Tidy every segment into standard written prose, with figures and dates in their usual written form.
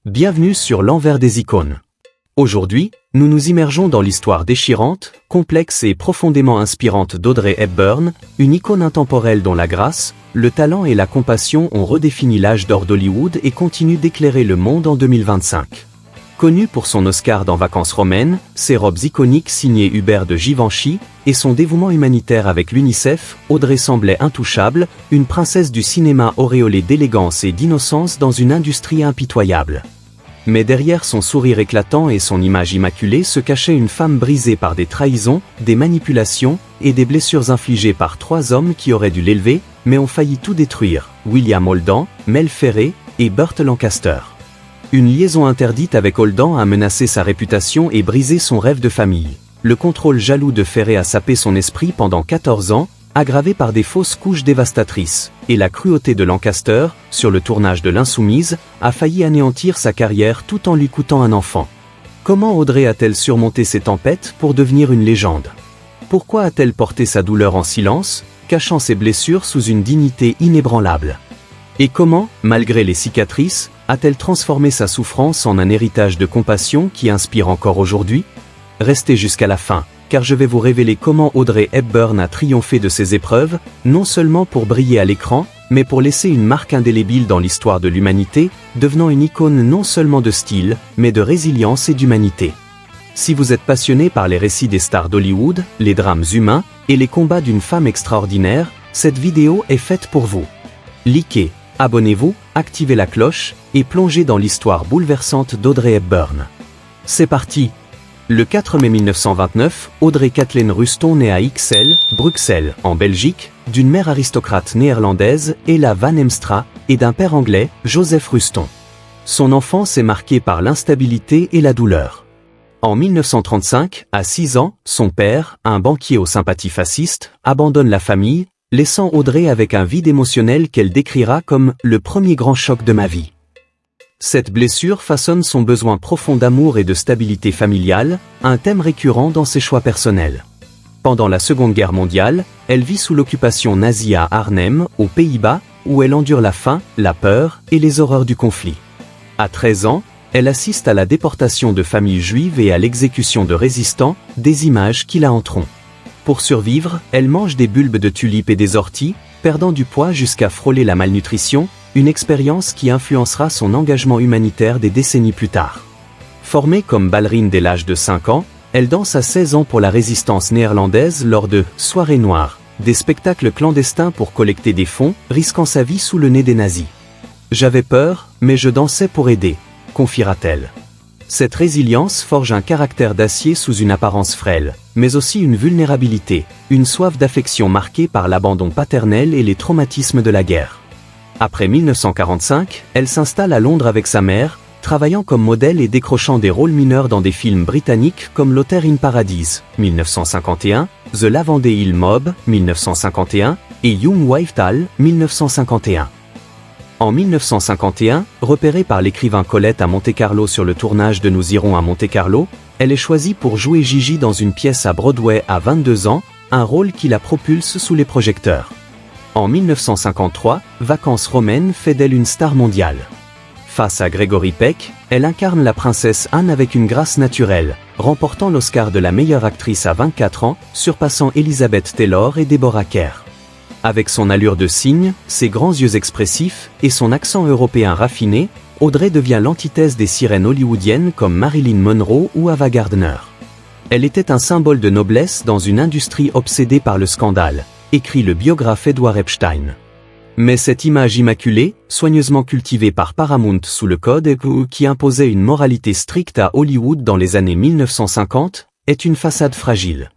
Bienvenue sur l'envers des icônes. Aujourd'hui, nous nous immergeons dans l'histoire déchirante, complexe et profondément inspirante d'Audrey Hepburn, une icône intemporelle dont la grâce, le talent et la compassion ont redéfini l'âge d'or d'Hollywood et continuent d'éclairer le monde en 2025. Connue pour son Oscar dans Vacances romaines, ses robes iconiques signées Hubert de Givenchy et son dévouement humanitaire avec l'UNICEF, Audrey semblait intouchable, une princesse du cinéma auréolée d'élégance et d'innocence dans une industrie impitoyable. Mais derrière son sourire éclatant et son image immaculée se cachait une femme brisée par des trahisons, des manipulations et des blessures infligées par trois hommes qui auraient dû l'élever, mais ont failli tout détruire, William Holden, Mel Ferrer et Burt Lancaster. Une liaison interdite avec Holden a menacé sa réputation et brisé son rêve de famille. Le contrôle jaloux de Ferrer a sapé son esprit pendant 14 ans, aggravé par des fausses couches dévastatrices, et la cruauté de Lancaster, sur le tournage de L'Insoumise, a failli anéantir sa carrière tout en lui coûtant un enfant. Comment Audrey a-t-elle surmonté ces tempêtes pour devenir une légende? Pourquoi a-t-elle porté sa douleur en silence, cachant ses blessures sous une dignité inébranlable? Et comment, malgré les cicatrices, a-t-elle transformé sa souffrance en un héritage de compassion qui inspire encore aujourd'hui? Restez jusqu'à la fin, car je vais vous révéler comment Audrey Hepburn a triomphé de ses épreuves, non seulement pour briller à l'écran, mais pour laisser une marque indélébile dans l'histoire de l'humanité, devenant une icône non seulement de style, mais de résilience et d'humanité. Si vous êtes passionné par les récits des stars d'Hollywood, les drames humains, et les combats d'une femme extraordinaire, cette vidéo est faite pour vous. Likez, abonnez-vous, activez la cloche, et plongez dans l'histoire bouleversante d'Audrey Hepburn. C'est parti! Le 4 mai 1929, Audrey Kathleen Ruston naît à Ixelles, Bruxelles, en Belgique, d'une mère aristocrate néerlandaise, Ella Van Heemstra, et d'un père anglais, Joseph Ruston. Son enfance est marquée par l'instabilité et la douleur. En 1935, à 6 ans, son père, un banquier aux sympathies fascistes, abandonne la famille, laissant Audrey avec un vide émotionnel qu'elle décrira comme « le premier grand choc de ma vie ». Cette blessure façonne son besoin profond d'amour et de stabilité familiale, un thème récurrent dans ses choix personnels. Pendant la Seconde Guerre mondiale, elle vit sous l'occupation nazie à Arnhem, aux Pays-Bas, où elle endure la faim, la peur et les horreurs du conflit. À 13 ans, elle assiste à la déportation de familles juives et à l'exécution de résistants, des images qui la hanteront. Pour survivre, elle mange des bulbes de tulipes et des orties, perdant du poids jusqu'à frôler la malnutrition, une expérience qui influencera son engagement humanitaire des décennies plus tard. Formée comme ballerine dès l'âge de 5 ans, elle danse à 16 ans pour la résistance néerlandaise lors de « Soirées noires », des spectacles clandestins pour collecter des fonds, risquant sa vie sous le nez des nazis. « J'avais peur, mais je dansais pour aider », confiera-t-elle. Cette résilience forge un caractère d'acier sous une apparence frêle, mais aussi une vulnérabilité, une soif d'affection marquée par l'abandon paternel et les traumatismes de la guerre. Après 1945, elle s'installe à Londres avec sa mère, travaillant comme modèle et décrochant des rôles mineurs dans des films britanniques comme L'Auteur in Paradise, 1951, The Lavender Hill Mob, 1951, et Young Wife Tale, 1951. En 1951, repérée par l'écrivain Colette à Monte-Carlo sur le tournage de Nous irons à Monte-Carlo, elle est choisie pour jouer Gigi dans une pièce à Broadway à 22 ans, un rôle qui la propulse sous les projecteurs. En 1953, Vacances romaines fait d'elle une star mondiale. Face à Gregory Peck, elle incarne la princesse Anne avec une grâce naturelle, remportant l'Oscar de la meilleure actrice à 24 ans, surpassant Elizabeth Taylor et Deborah Kerr. Avec son allure de cygne, ses grands yeux expressifs et son accent européen raffiné, Audrey devient l'antithèse des sirènes hollywoodiennes comme Marilyn Monroe ou Ava Gardner. Elle était un symbole de noblesse dans une industrie obsédée par le scandale, écrit le biographe Edward Epstein. Mais cette image immaculée, soigneusement cultivée par Paramount sous le code qui imposait une moralité stricte à Hollywood dans les années 1950, est une façade fragile.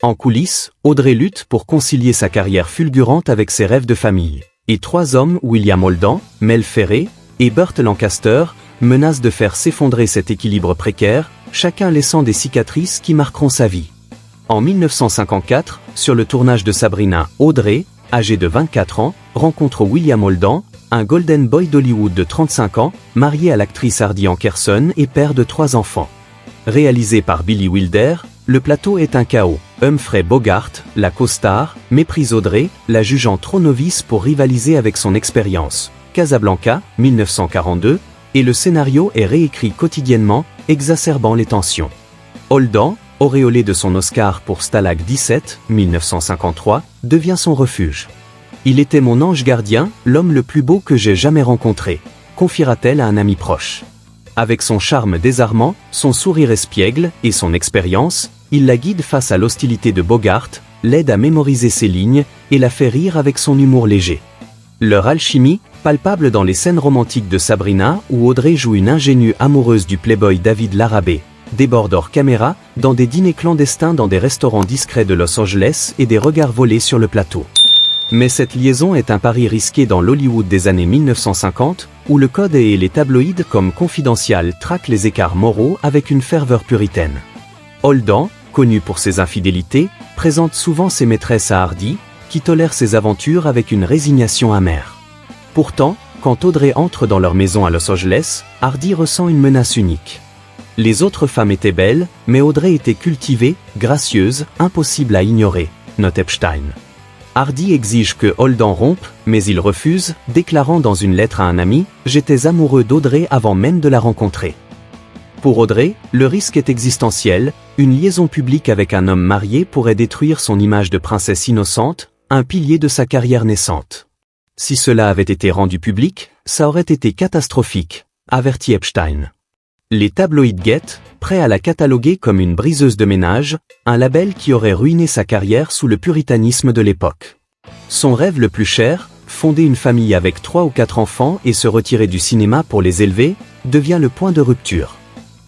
En coulisses, Audrey lutte pour concilier sa carrière fulgurante avec ses rêves de famille, et trois hommes, William Holden, Mel Ferrer et Burt Lancaster, menacent de faire s'effondrer cet équilibre précaire, chacun laissant des cicatrices qui marqueront sa vie. En 1954, sur le tournage de Sabrina, Audrey, âgée de 24 ans, rencontre William Holden, un golden boy d'Hollywood de 35 ans, marié à l'actrice Hardy Ankerson et père de 3 enfants. Réalisé par Billy Wilder, le plateau est un chaos. Humphrey Bogart, la co-star, méprise Audrey, la jugeant trop novice pour rivaliser avec son expérience. Casablanca, 1942, et le scénario est réécrit quotidiennement, exacerbant les tensions. Holden, auréolé de son Oscar pour Stalag 17, 1953, devient son refuge. Il était mon ange gardien, l'homme le plus beau que j'ai jamais rencontré, confiera-t-elle à un ami proche. Avec son charme désarmant, son sourire espiègle et son expérience, il la guide face à l'hostilité de Bogart, l'aide à mémoriser ses lignes et la fait rire avec son humour léger. Leur alchimie, palpable dans les scènes romantiques de Sabrina où Audrey joue une ingénue amoureuse du playboy David Larrabee, déborde hors caméra, dans des dîners clandestins dans des restaurants discrets de Los Angeles et des regards volés sur le plateau. Mais cette liaison est un pari risqué dans l'Hollywood des années 1950, où le code et les tabloïds comme Confidential traquent les écarts moraux avec une ferveur puritaine. Holden, connu pour ses infidélités, présente souvent ses maîtresses à Hardy, qui tolère ses aventures avec une résignation amère. Pourtant, quand Audrey entre dans leur maison à Los Angeles, Hardy ressent une menace unique. Les autres femmes étaient belles, mais Audrey était cultivée, gracieuse, impossible à ignorer, note Epstein. Hardy exige que Holden rompe, mais il refuse, déclarant dans une lettre à un ami « J'étais amoureux d'Audrey avant même de la rencontrer ». Pour Audrey, le risque est existentiel, une liaison publique avec un homme marié pourrait détruire son image de princesse innocente, un pilier de sa carrière naissante. Si cela avait été rendu public, ça aurait été catastrophique, avertit Epstein. Les tabloïds guettent, prêts à la cataloguer comme une briseuse de ménage, un label qui aurait ruiné sa carrière sous le puritanisme de l'époque. Son rêve le plus cher, fonder une famille avec 3 ou 4 enfants et se retirer du cinéma pour les élever, devient le point de rupture.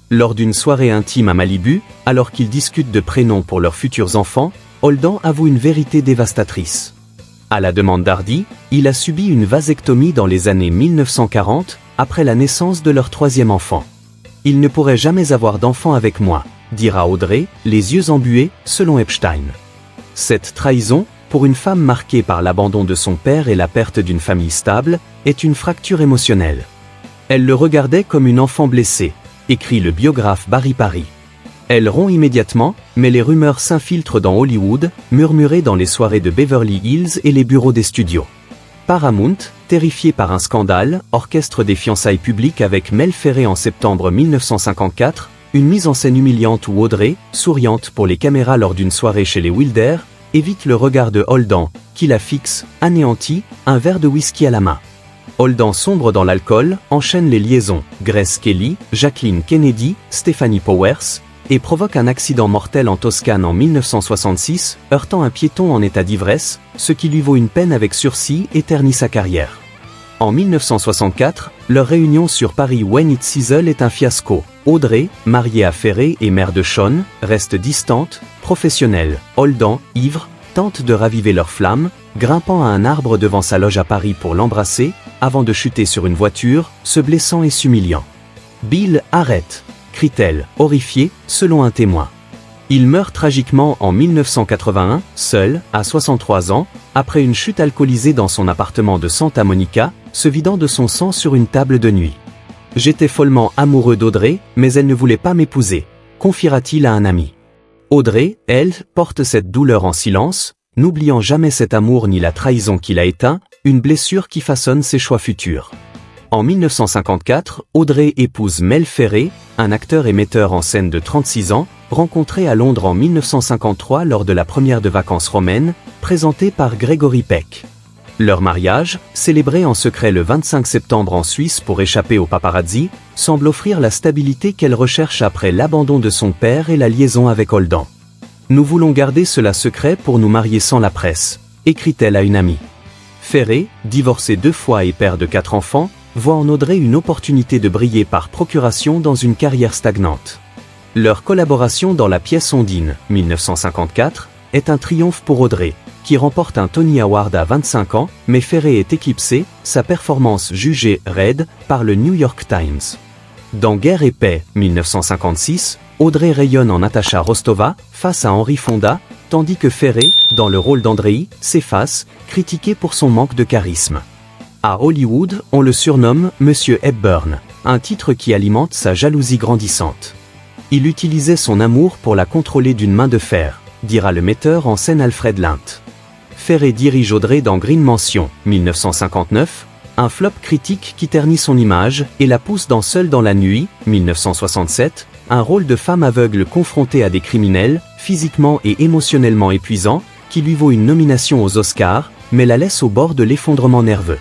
Lors d'une soirée intime à Malibu, alors qu'ils discutent de prénoms pour leurs futurs enfants, Holden avoue une vérité dévastatrice. À la demande d'Hardy, il a subi une vasectomie dans les années 1940, après la naissance de leur 3e enfant. Il ne pourrait jamais avoir d'enfant avec moi, dira Audrey, les yeux embués, selon Epstein. Cette trahison, pour une femme marquée par l'abandon de son père et la perte d'une famille stable, est une fracture émotionnelle. Elle le regardait comme une enfant blessée, écrit le biographe Barry Parry. Elle rompt immédiatement, mais les rumeurs s'infiltrent dans Hollywood, murmurées dans les soirées de Beverly Hills et les bureaux des studios. Paramount, terrifié par un scandale, orchestre des fiançailles publiques avec Mel Ferrer en septembre 1954, une mise en scène humiliante où Audrey, souriante pour les caméras lors d'une soirée chez les Wilder, évite le regard de Holden, qui la fixe, anéanti, un verre de whisky à la main. Holden sombre dans l'alcool, enchaîne les liaisons, Grace Kelly, Jacqueline Kennedy, Stephanie Powers, et provoque un accident mortel en Toscane en 1966, heurtant un piéton en état d'ivresse, ce qui lui vaut une peine avec sursis et ternit sa carrière. En 1964, leur réunion sur Paris When It Sizzle est un fiasco. Audrey, mariée à Ferré et mère de Sean, reste distante, professionnelle. Holden, ivre, tente de raviver leur flamme, grimpant à un arbre devant sa loge à Paris pour l'embrasser, avant de chuter sur une voiture, se blessant et s'humiliant. Bill, arrête, crie-t-elle, horrifiée, selon un témoin. Il meurt tragiquement en 1981, seul, à 63 ans, après une chute alcoolisée dans son appartement de Santa Monica, se vidant de son sang sur une table de nuit. « J'étais follement amoureux d'Audrey, mais elle ne voulait pas m'épouser », confiera-t-il à un ami. Audrey, elle, porte cette douleur en silence, n'oubliant jamais cet amour ni la trahison qui l'a éteint, une blessure qui façonne ses choix futurs. En 1954, Audrey épouse Mel Ferrer, un acteur et metteur en scène de 36 ans, rencontré à Londres en 1953 lors de la première de Vacances romaines, présentée par Gregory Peck. Leur mariage, célébré en secret le 25 septembre en Suisse pour échapper aux paparazzi, semble offrir la stabilité qu'elle recherche après l'abandon de son père et la liaison avec Holden. « Nous voulons garder cela secret pour nous marier sans la presse », écrit-elle à une amie. Ferrer, divorcé 2 fois et père de 4 enfants, voit en Audrey une opportunité de briller par procuration dans une carrière stagnante. Leur collaboration dans la pièce Ondine, 1954, est un triomphe pour Audrey, qui remporte un Tony Award à 25 ans, mais Ferrer est éclipsé, sa performance jugée raide par le New York Times. Dans Guerre et paix, 1956, Audrey rayonne en Natasha Rostova, face à Henry Fonda, tandis que Ferrer, dans le rôle d'Andrei, s'efface, critiqué pour son manque de charisme. À Hollywood, on le surnomme Monsieur Hepburn, un titre qui alimente sa jalousie grandissante. Il utilisait son amour pour la contrôler d'une main de fer, dira le metteur en scène Alfred Lint. Ferrer dirige Audrey dans Green Mansion, 1959, Un flop critique qui ternit son image et la pousse dans Seul dans la nuit, 1967, un rôle de femme aveugle confrontée à des criminels, physiquement et émotionnellement épuisants, qui lui vaut une nomination aux Oscars, mais la laisse au bord de l'effondrement nerveux.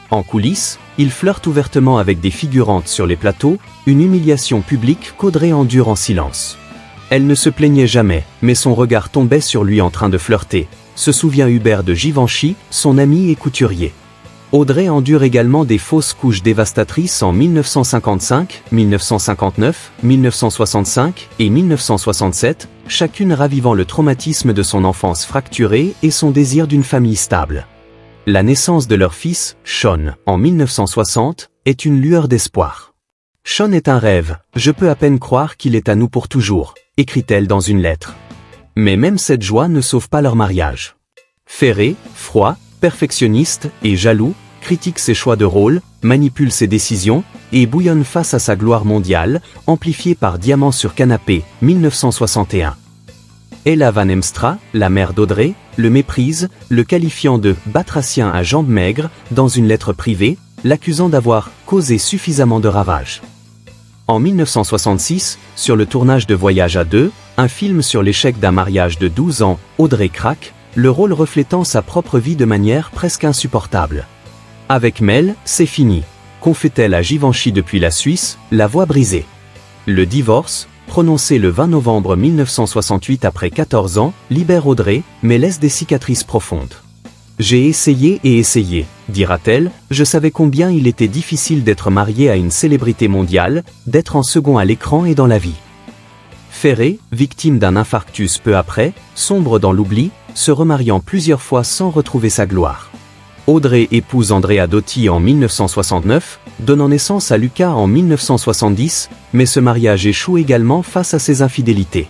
En coulisses, il flirte ouvertement avec des figurantes sur les plateaux, une humiliation publique qu'Audrey endure en silence. Elle ne se plaignait jamais, mais son regard tombait sur lui en train de flirter, se souvient Hubert de Givenchy, son ami et couturier. Audrey endure également des fausses couches dévastatrices en 1955, 1959, 1965 et 1967, chacune ravivant le traumatisme de son enfance fracturée et son désir d'une famille stable. La naissance de leur fils, Sean, en 1960, est une lueur d'espoir. « Sean est un rêve, je peux à peine croire qu'il est à nous pour toujours », écrit-elle dans une lettre. Mais même cette joie ne sauve pas leur mariage. Ferré, froid, perfectionniste et jaloux, critique ses choix de rôle, manipule ses décisions et bouillonne face à sa gloire mondiale, amplifiée par Diamant sur canapé, 1961. Ella Van Emstra, la mère d'Audrey, le méprise, le qualifiant de « batracien à jambes maigres » dans une lettre privée, l'accusant d'avoir « causé suffisamment de ravages ». En 1966, sur le tournage de Voyage à deux, un film sur l'échec d'un mariage de 12 ans, Audrey craque, le rôle reflétant sa propre vie de manière presque insupportable. Avec Mel, c'est fini, confie-t-elle à Givenchy depuis la Suisse, la voix brisée. Le divorce, prononcé le 20 novembre 1968 après 14 ans, libère Audrey, mais laisse des cicatrices profondes. J'ai essayé et essayé, dira-t-elle, je savais combien il était difficile d'être marié à une célébrité mondiale, d'être en second à l'écran et dans la vie. Ferré, victime d'un infarctus peu après, sombre dans l'oubli, se remariant plusieurs fois sans retrouver sa gloire. Audrey épouse Andrea Dotti en 1969, donnant naissance à Lucas en 1970, mais ce mariage échoue également face à ses infidélités.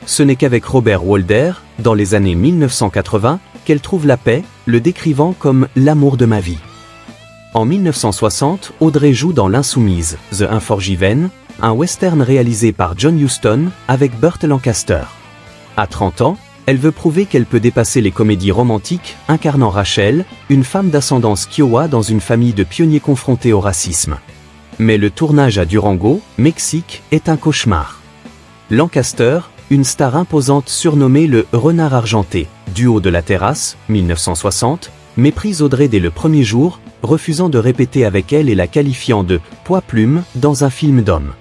Ce n'est qu'avec Robert Walder, dans les années 1980, qu'elle trouve la paix, le décrivant comme « l'amour de ma vie ». En 1960, Audrey joue dans L'Insoumise, The Unforgiven, un western réalisé par John Huston, avec Burt Lancaster. À 30 ans, elle veut prouver qu'elle peut dépasser les comédies romantiques, incarnant Rachel, une femme d'ascendance kiowa dans une famille de pionniers confrontés au racisme. Mais le tournage à Durango, Mexique, est un cauchemar. Lancaster, une star imposante surnommée le « renard argenté », du haut de la terrasse, 1960, méprise Audrey dès le premier jour, refusant de répéter avec elle et la qualifiant de « poids-plume » dans un film d'homme.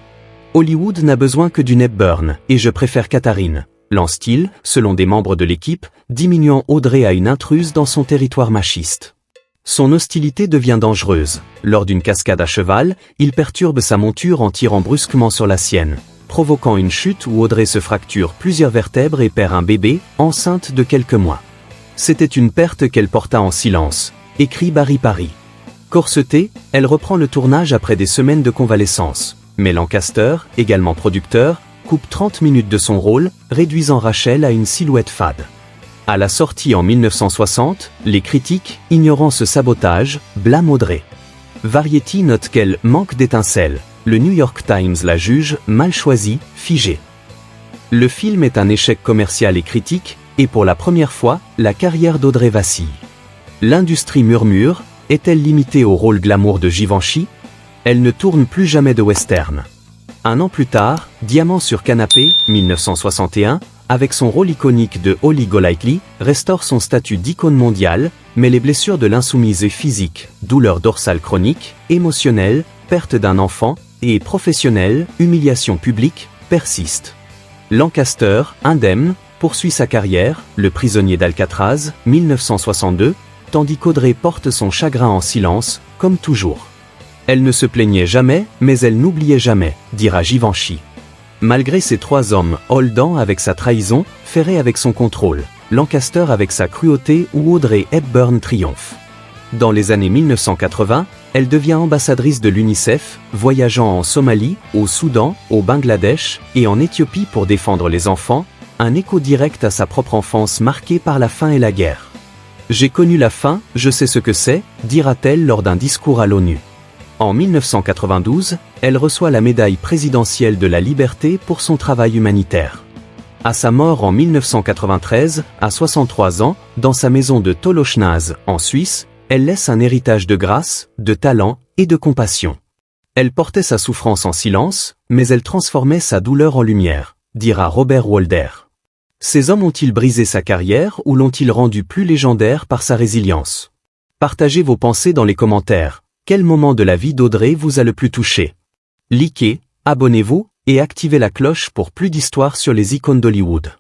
Hollywood n'a besoin que d'une Hepburn, et je préfère Katharine, lance-t-il, selon des membres de l'équipe, diminuant Audrey à une intruse dans son territoire machiste. Son hostilité devient dangereuse. Lors d'une cascade à cheval, il perturbe sa monture en tirant brusquement sur la sienne, provoquant une chute où Audrey se fracture plusieurs vertèbres et perd un bébé, enceinte de quelques mois. C'était une perte qu'elle porta en silence, écrit Barry Paris. Corsetée, elle reprend le tournage après des semaines de convalescence. Mais Lancaster, également producteur, coupe 30 minutes de son rôle, réduisant Rachel à une silhouette fade. À la sortie en 1960, les critiques, ignorant ce sabotage, blâment Audrey. Variety note qu'elle manque d'étincelles. Le New York Times la juge mal choisie, figée. Le film est un échec commercial et critique, et pour la première fois, la carrière d'Audrey vacille. L'industrie murmure, est-elle limitée au rôle glamour de Givenchy? Elle ne tourne plus jamais de western. Un an plus tard, Diamant sur canapé, 1961, avec son rôle iconique de Holly Golightly, restaure son statut d'icône mondiale, mais les blessures de l'insoumise physiques, douleurs dorsales chroniques, émotionnelles, perte d'un enfant, et professionnelle, humiliation publique, persistent. Lancaster, indemne, poursuit sa carrière, Le prisonnier d'Alcatraz, 1962, tandis qu'Audrey porte son chagrin en silence, comme toujours. Elle ne se plaignait jamais, mais elle n'oubliait jamais, dira Givenchy. Malgré ces trois hommes, Holden avec sa trahison, Ferré avec son contrôle, Lancaster avec sa cruauté ou Audrey Hepburn triomphe. Dans les années 1980, elle devient ambassadrice de l'UNICEF, voyageant en Somalie, au Soudan, au Bangladesh et en Éthiopie pour défendre les enfants, un écho direct à sa propre enfance marquée par la faim et la guerre. « J'ai connu la faim, je sais ce que c'est », dira-t-elle lors d'un discours à l'ONU. En 1992, elle reçoit la médaille présidentielle de la liberté pour son travail humanitaire. À sa mort en 1993, à 63 ans, dans sa maison de Tolochnaz, en Suisse, Elle laisse un héritage de grâce, de talent et de compassion. Elle portait sa souffrance en silence, mais elle transformait sa douleur en lumière, dira Robert Walder. Ces hommes ont-ils brisé sa carrière ou l'ont-ils rendu plus légendaire par sa résilience? Partagez vos pensées dans les commentaires. Quel moment de la vie d'Audrey vous a le plus touché? Likez, abonnez-vous et activez la cloche pour plus d'histoires sur les icônes d'Hollywood.